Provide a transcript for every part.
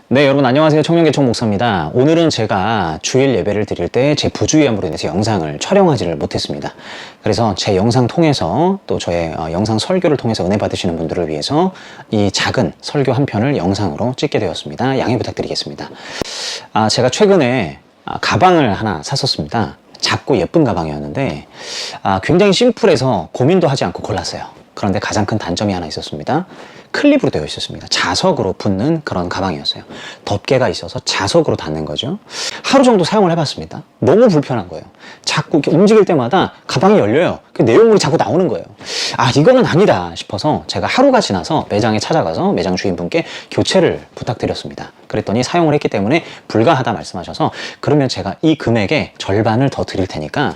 네, 여러분 안녕하세요. 청년개척 목사입니다. 오늘은 제가 주일 예배를 드릴 때 제 부주의함으로 인해서 영상을 촬영하지를 못했습니다. 그래서 제 영상 통해서 또 저의 영상 설교를 통해서 은혜 받으시는 분들을 위해서 이 작은 설교 한 편을 영상으로 찍게 되었습니다. 양해 부탁드리겠습니다. 제가 최근에 가방을 하나 샀었습니다. 작고 예쁜 가방이었는데 굉장히 심플해서 고민도 하지 않고 골랐어요. 그런데 가장 큰 단점이 하나 있었습니다. 클립으로 되어 있었습니다. 자석으로 붙는 그런 가방이었어요. 덮개가 있어서 자석으로 닿는 거죠. 하루 정도 사용을 해봤습니다. 너무 불편한 거예요. 자꾸 이렇게 움직일 때마다 가방이 열려요. 그 내용물이 자꾸 나오는 거예요. 이거는 아니다 싶어서 제가 하루가 지나서 매장에 찾아가서 매장 주인분께 교체를 부탁드렸습니다. 그랬더니 사용을 했기 때문에 불가하다 말씀하셔서 그러면 제가 이 금액의 절반을 더 드릴 테니까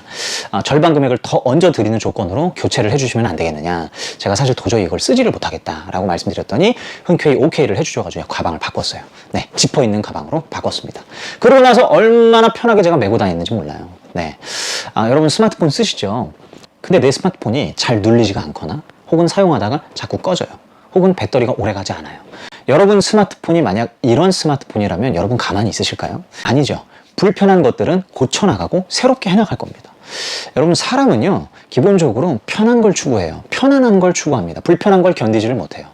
절반 금액을 더 얹어 드리는 조건으로 교체를 해주시면 안 되겠느냐. 제가 사실 도저히 이걸 쓰지를 못하겠다라고 말씀드렸더니 흔쾌히 오케이를 해주셔가지고 가방을 바꿨어요. 네, 지퍼 있는 가방으로 바꿨습니다. 그러고 나서 얼마나 편하게 제가 메고 다녔는지 몰라요. 네, 여러분 스마트폰 쓰시죠? 근데 내 스마트폰이 잘 눌리지가 않거나 혹은 사용하다가 자꾸 꺼져요. 혹은 배터리가 오래가지 않아요. 여러분 스마트폰이 만약 이런 스마트폰이라면 여러분 가만히 있으실까요? 아니죠. 불편한 것들은 고쳐나가고 새롭게 해나갈 겁니다. 여러분 사람은요 기본적으로 편한 걸 추구해요. 편안한 걸 추구합니다. 불편한 걸 견디지를 못해요.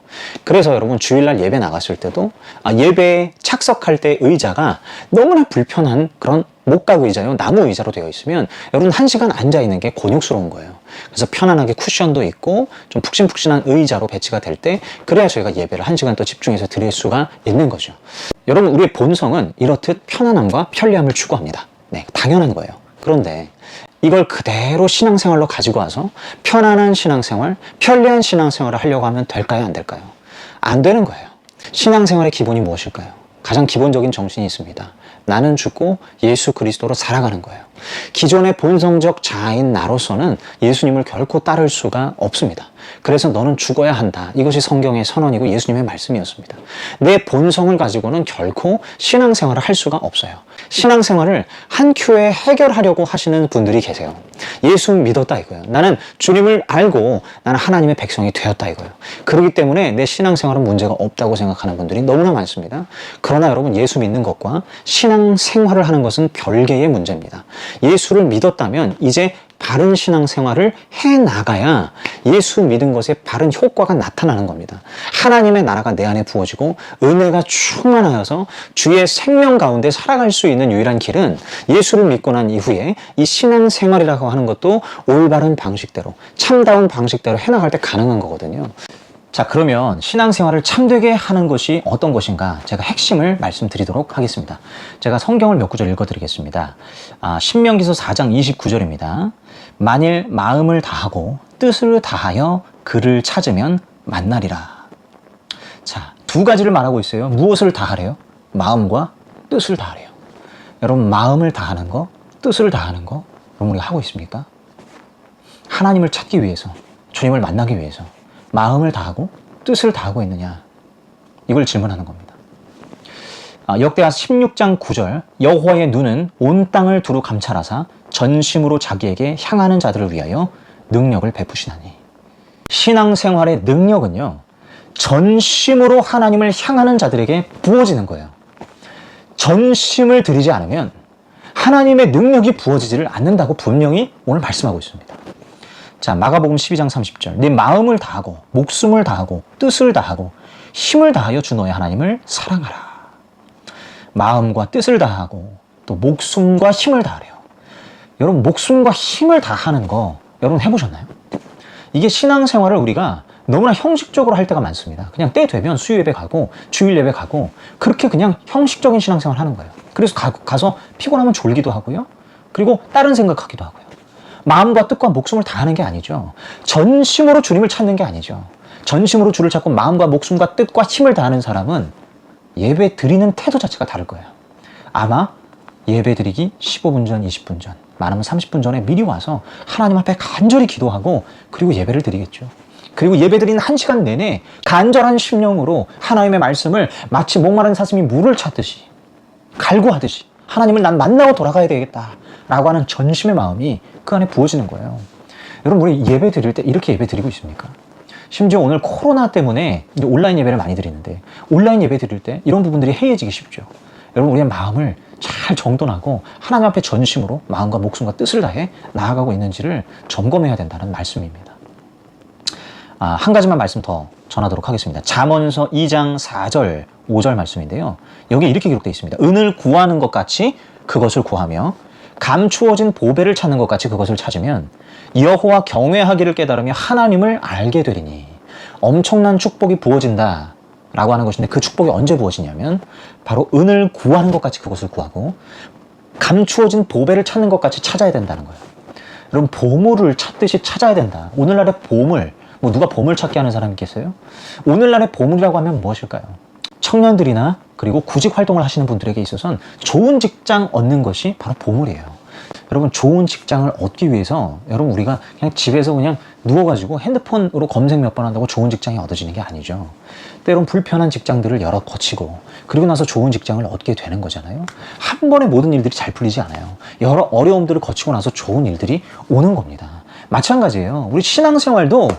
그래서 여러분 주일날 예배 나갔을 때도 예배에 착석할 때 의자가 너무나 불편한 그런 목각 의자요, 나무 의자로 되어 있으면 여러분 1시간 앉아있는 게 곤욕스러운 거예요. 그래서 편안하게 쿠션도 있고 좀 푹신푹신한 의자로 배치가 될 때 그래야 저희가 예배를 1시간 또 집중해서 드릴 수가 있는 거죠. 여러분 우리의 본성은 이렇듯 편안함과 편리함을 추구합니다. 네, 당연한 거예요. 그런데 이걸 그대로 신앙생활로 가지고 와서 편안한 신앙생활, 편리한 신앙생활을 하려고 하면 될까요? 안 될까요? 안 되는 거예요. 신앙생활의 기본이 무엇일까요? 가장 기본적인 정신이 있습니다. 나는 죽고 예수 그리스도로 살아가는 거예요. 기존의 본성적 자아인 나로서는 예수님을 결코 따를 수가 없습니다. 그래서 너는 죽어야 한다. 이것이 성경의 선언이고 예수님의 말씀이었습니다. 내 본성을 가지고는 결코 신앙생활을 할 수가 없어요. 신앙생활을 한 큐에 해결하려고 하시는 분들이 계세요. 예수 믿었다 이거예요. 나는 주님을 알고 나는 하나님의 백성이 되었다 이거예요. 그렇기 때문에 내 신앙생활은 문제가 없다고 생각하는 분들이 너무나 많습니다. 그러나 여러분 예수 믿는 것과 신앙생활을 하는 것은 별개의 문제입니다. 예수를 믿었다면 이제 바른 신앙생활을 해나가야 예수 믿은 것에 바른 효과가 나타나는 겁니다. 하나님의 나라가 내 안에 부어지고 은혜가 충만하여서 주의 생명 가운데 살아갈 수 있는 유일한 길은 예수를 믿고 난 이후에 이 신앙생활이라고 하는 것도 올바른 방식대로 참다운 방식대로 해나갈 때 가능한 거거든요. 자, 그러면 신앙생활을 참되게 하는 것이 어떤 것인가 제가 핵심을 말씀드리도록 하겠습니다. 제가 성경을 몇 구절 읽어드리겠습니다. 신명기서 4장 29절입니다. 만일 마음을 다하고 뜻을 다하여 그를 찾으면 만나리라. 자, 두 가지를 말하고 있어요. 무엇을 다하래요? 마음과 뜻을 다하래요. 여러분 마음을 다하는 거, 뜻을 다하는 거 여러분 우리가 하고 있습니까? 하나님을 찾기 위해서, 주님을 만나기 위해서 마음을 다하고 뜻을 다하고 있느냐? 이걸 질문하는 겁니다. 역대하 16장 9절 여호와의 눈은 온 땅을 두루 감찰하사 전심으로 자기에게 향하는 자들을 위하여 능력을 베푸시나니. 신앙생활의 능력은요 전심으로 하나님을 향하는 자들에게 부어지는 거예요. 전심을 들이지 않으면 하나님의 능력이 부어지지를 않는다고 분명히 오늘 말씀하고 있습니다. 자, 마가복음 12장 30절 네 마음을 다하고 목숨을 다하고 뜻을 다하고 힘을 다하여 주 너의 하나님을 사랑하라. 마음과 뜻을 다하고 또 목숨과 힘을 다하래요. 여러분 목숨과 힘을 다하는 거 여러분 해보셨나요? 이게 신앙생활을 우리가 너무나 형식적으로 할 때가 많습니다. 그냥 때 되면 수요예배 가고 주일 예배 가고 그렇게 그냥 형식적인 신앙생활 하는 거예요. 그래서 가서 피곤하면 졸기도 하고요. 그리고 다른 생각하기도 하고요. 마음과 뜻과 목숨을 다하는 게 아니죠. 전심으로 주님을 찾는 게 아니죠. 전심으로 주를 찾고 마음과 목숨과 뜻과 힘을 다하는 사람은 예배 드리는 태도 자체가 다를 거예요. 아마 예배 드리기 15분 전, 20분 전, 많으면 30분 전에 미리 와서 하나님 앞에 간절히 기도하고 그리고 예배를 드리겠죠. 그리고 예배 드리는 1시간 내내 간절한 심령으로 하나님의 말씀을 마치 목마른 사슴이 물을 찾듯이 갈구하듯이 하나님을 난 만나고 돌아가야 되겠다 라고 하는 전심의 마음이 그 안에 부어지는 거예요. 여러분 우리 예배 드릴 때 이렇게 예배 드리고 있습니까? 심지어 오늘 코로나 때문에 이제 온라인 예배를 많이 드리는데 온라인 예배 드릴 때 이런 부분들이 해이해지기 쉽죠. 여러분 우리의 마음을 잘 정돈하고 하나님 앞에 전심으로 마음과 목숨과 뜻을 다해 나아가고 있는지를 점검해야 된다는 말씀입니다. 한 가지만 말씀 더 전하도록 하겠습니다. 잠언서 2장 4절 5절 말씀인데요. 여기 이렇게 기록되어 있습니다. 은을 구하는 것 같이 그것을 구하며 감추어진 보배를 찾는 것 같이 그것을 찾으면 여호와 경외하기를 깨달으며 하나님을 알게 되리니. 엄청난 축복이 부어진다 라고 하는 것인데 그 축복이 언제 부어지냐면 바로 은을 구하는 것 같이 그것을 구하고 감추어진 보배를 찾는 것 같이 찾아야 된다는 거예요. 여러분 보물을 찾듯이 찾아야 된다. 오늘날의 보물, 뭐 누가 보물 찾기 하는 사람이 있겠어요? 오늘날의 보물이라고 하면 무엇일까요? 청년들이나 그리고 구직 활동을 하시는 분들에게 있어서는 좋은 직장 얻는 것이 바로 보물이에요. 여러분 좋은 직장을 얻기 위해서 여러분 우리가 그냥 집에서 그냥 누워가지고 핸드폰으로 검색 몇 번 한다고 좋은 직장이 얻어지는 게 아니죠. 때론 불편한 직장들을 여러 거치고 그리고 나서 좋은 직장을 얻게 되는 거잖아요. 한 번에 모든 일들이 잘 풀리지 않아요. 여러 어려움들을 거치고 나서 좋은 일들이 오는 겁니다. 마찬가지예요. 우리 신앙생활도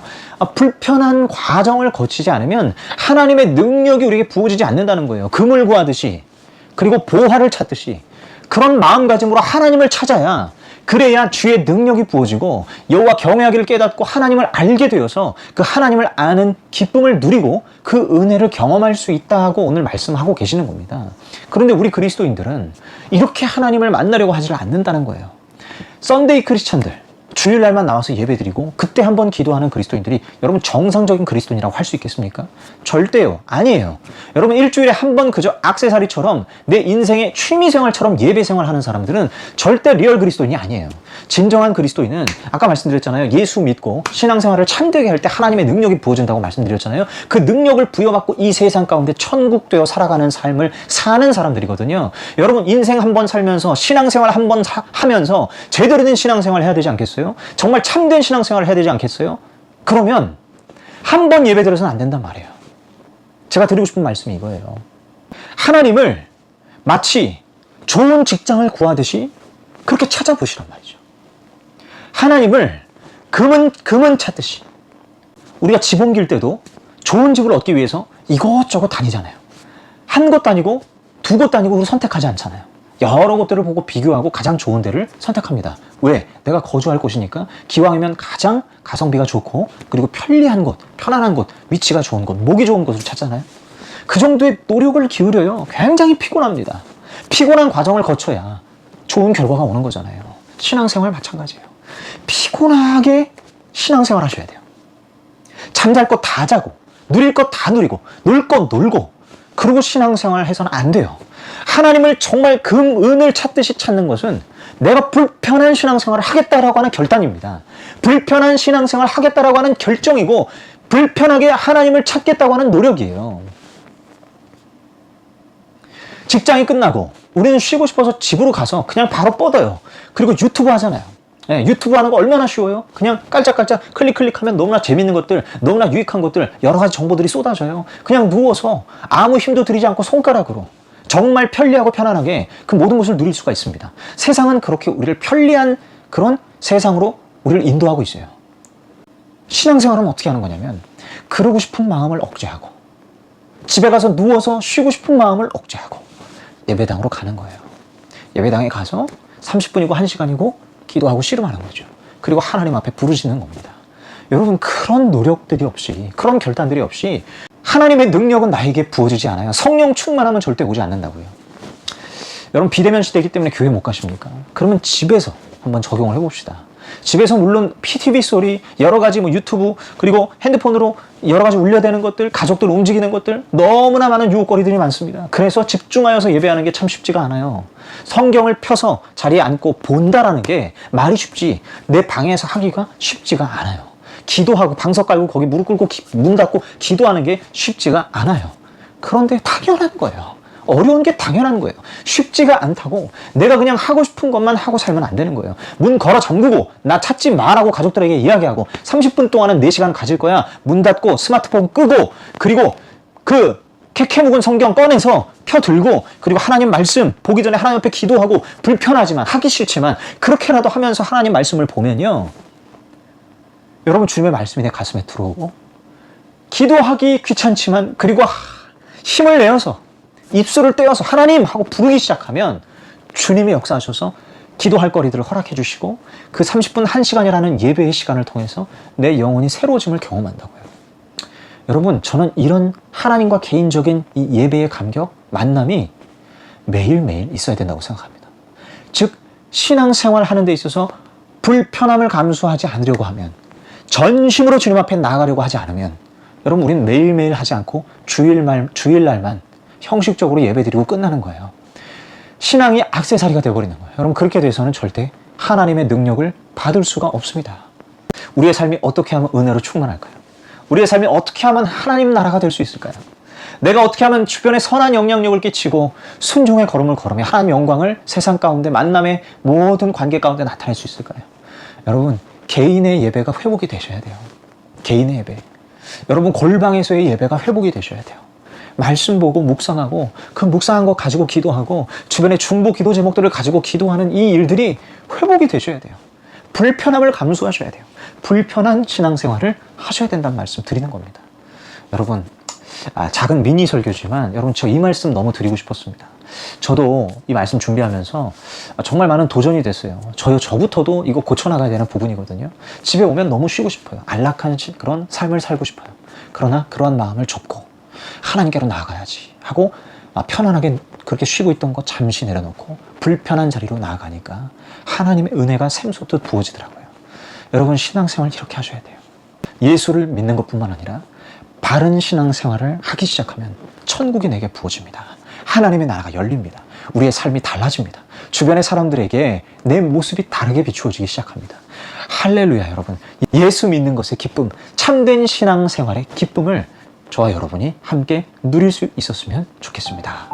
불편한 과정을 거치지 않으면 하나님의 능력이 우리에게 부어지지 않는다는 거예요. 금을 구하듯이 그리고 보화를 찾듯이 그런 마음가짐으로 하나님을 찾아야 그래야 주의 능력이 부어지고 여호와 경외하기를 깨닫고 하나님을 알게 되어서 그 하나님을 아는 기쁨을 누리고 그 은혜를 경험할 수 있다고 오늘 말씀하고 계시는 겁니다. 그런데 우리 그리스도인들은 이렇게 하나님을 만나려고 하지 않는다는 거예요. 썬데이 크리스천들 주일날만 나와서 예배드리고 그때 한번 기도하는 그리스도인들이 여러분 정상적인 그리스도인이라고 할 수 있겠습니까? 절대요. 아니에요. 여러분 일주일에 한 번 그저 액세서리처럼 내 인생의 취미생활처럼 예배생활하는 사람들은 절대 리얼 그리스도인이 아니에요. 진정한 그리스도인은 아까 말씀드렸잖아요. 예수 믿고 신앙생활을 참되게 할 때 하나님의 능력이 부어진다고 말씀드렸잖아요. 그 능력을 부여받고 이 세상 가운데 천국되어 살아가는 삶을 사는 사람들이거든요. 여러분 인생 한 번 살면서 신앙생활 한 번 하면서 제대로 된 신앙생활 해야 되지 않겠어요? 정말 참된 신앙생활을 해야 되지 않겠어요? 그러면 한 번 예배 드려서는 안 된단 말이에요. 제가 드리고 싶은 말씀이 이거예요. 하나님을 마치 좋은 직장을 구하듯이 그렇게 찾아보시란 말이죠. 하나님을 금은 찾듯이 우리가 집 옮길 때도 좋은 집을 얻기 위해서 이것저것 다니잖아요. 한 곳 다니고 두 곳 다니고 선택하지 않잖아요. 여러 곳들을 보고 비교하고 가장 좋은 데를 선택합니다. 왜? 내가 거주할 곳이니까 기왕이면 가장 가성비가 좋고 그리고 편리한 곳, 편안한 곳, 위치가 좋은 곳, 목이 좋은 곳을 찾잖아요. 그 정도의 노력을 기울여요. 굉장히 피곤합니다. 피곤한 과정을 거쳐야 좋은 결과가 오는 거잖아요. 신앙생활 마찬가지예요. 피곤하게 신앙생활 하셔야 돼요. 잠잘 것 다 자고 누릴 것 다 누리고 놀 것 놀고 그러고 신앙생활 해서는 안 돼요. 하나님을 정말 금은을 찾듯이 찾는 것은 내가 불편한 신앙생활을 하겠다라고 하는 결단입니다. 불편한 신앙생활을 하겠다라고 하는 결정이고 불편하게 하나님을 찾겠다고 하는 노력이에요. 직장이 끝나고 우리는 쉬고 싶어서 집으로 가서 그냥 바로 뻗어요. 그리고 유튜브 하잖아요. 네, 유튜브 하는 거 얼마나 쉬워요? 그냥 깔짝깔짝 클릭하면 너무나 재밌는 것들, 너무나 유익한 것들, 여러 가지 정보들이 쏟아져요. 그냥 누워서 아무 힘도 들이지 않고 손가락으로 정말 편리하고 편안하게 그 모든 것을 누릴 수가 있습니다. 세상은 그렇게 우리를 편리한 그런 세상으로 우리를 인도하고 있어요. 신앙생활은 어떻게 하는 거냐면 그러고 싶은 마음을 억제하고 집에 가서 누워서 쉬고 싶은 마음을 억제하고 예배당으로 가는 거예요. 예배당에 가서 30분이고 1시간이고 기도하고 씨름하는 거죠. 그리고 하나님 앞에 부르짖는 겁니다. 여러분 그런 노력들이 없이 그런 결단들이 없이 하나님의 능력은 나에게 부어지지 않아요. 성령 충만하면 절대 오지 않는다고요. 여러분 비대면 시대이기 때문에 교회 못 가십니까? 그러면 집에서 한번 적용을 해봅시다. 집에서 물론 PTV 소리, 여러 가지 뭐 유튜브 그리고 핸드폰으로 여러 가지 울려대는 것들, 가족들 움직이는 것들 너무나 많은 유혹거리들이 많습니다. 그래서 집중하여서 예배하는 게 참 쉽지가 않아요. 성경을 펴서 자리에 앉고 본다라는 게 말이 쉽지 내 방에서 하기가 쉽지가 않아요. 기도하고 방석 깔고 거기 무릎 꿇고 문 닫고 기도하는 게 쉽지가 않아요. 그런데 당연한 거예요. 어려운 게 당연한 거예요. 쉽지가 않다고 내가 그냥 하고 싶은 것만 하고 살면 안 되는 거예요. 문 걸어 잠그고 나 찾지 마라고 가족들에게 이야기하고 30분 동안은 4시간 가질 거야. 문 닫고 스마트폰 끄고 그리고 그 캐캐 묵은 성경 꺼내서 펴 들고 그리고 하나님 말씀 보기 전에 하나님 앞에 기도하고 불편하지만 하기 싫지만 그렇게라도 하면서 하나님 말씀을 보면요. 여러분 주님의 말씀이 내 가슴에 들어오고 기도하기 귀찮지만 그리고 힘을 내어서 입술을 떼어서 하나님 하고 부르기 시작하면 주님이 역사하셔서 기도할 거리들을 허락해 주시고 그 30분 1시간이라는 예배의 시간을 통해서 내 영혼이 새로워짐을 경험한다고요. 여러분, 저는 이런 하나님과 개인적인 이 예배의 감격, 만남이 매일매일 있어야 된다고 생각합니다. 즉, 신앙생활 하는 데 있어서 불편함을 감수하지 않으려고 하면, 전심으로 주님 앞에 나아가려고 하지 않으면, 여러분, 우리는 매일매일 하지 않고 주일날만 형식적으로 예배드리고 끝나는 거예요. 신앙이 액세서리가 되어버리는 거예요. 여러분, 그렇게 돼서는 절대 하나님의 능력을 받을 수가 없습니다. 우리의 삶이 어떻게 하면 은혜로 충만할까요? 우리의 삶이 어떻게 하면 하나님 나라가 될 수 있을까요? 내가 어떻게 하면 주변에 선한 영향력을 끼치고 순종의 걸음을 걸으며 하나님의 영광을 세상 가운데, 만남의 모든 관계 가운데 나타낼 수 있을까요? 여러분, 개인의 예배가 회복이 되셔야 돼요. 개인의 예배. 여러분, 골방에서의 예배가 회복이 되셔야 돼요. 말씀 보고 묵상하고 그 묵상한 거 가지고 기도하고 주변의 중보 기도 제목들을 가지고 기도하는 이 일들이 회복이 되셔야 돼요. 불편함을 감수하셔야 돼요. 불편한 신앙생활을 하셔야 된다는 말씀 드리는 겁니다. 여러분, 작은 미니 설교지만 여러분, 저 이 말씀 너무 드리고 싶었습니다. 저도 이 말씀 준비하면서 정말 많은 도전이 됐어요. 저부터도 이거 고쳐나가야 되는 부분이거든요. 집에 오면 너무 쉬고 싶어요. 안락한 그런 삶을 살고 싶어요. 그러나 그러한 마음을 접고 하나님께로 나아가야지 하고 편안하게 그렇게 쉬고 있던 거 잠시 내려놓고 불편한 자리로 나아가니까 하나님의 은혜가 샘솟듯 부어지더라고요. 여러분, 신앙생활 이렇게 하셔야 돼요. 예수를 믿는 것뿐만 아니라 바른 신앙생활을 하기 시작하면 천국이 내게 부어집니다. 하나님의 나라가 열립니다. 우리의 삶이 달라집니다. 주변의 사람들에게 내 모습이 다르게 비추어지기 시작합니다. 할렐루야. 여러분, 예수 믿는 것의 기쁨, 참된 신앙생활의 기쁨을 저와 여러분이 함께 누릴 수 있었으면 좋겠습니다.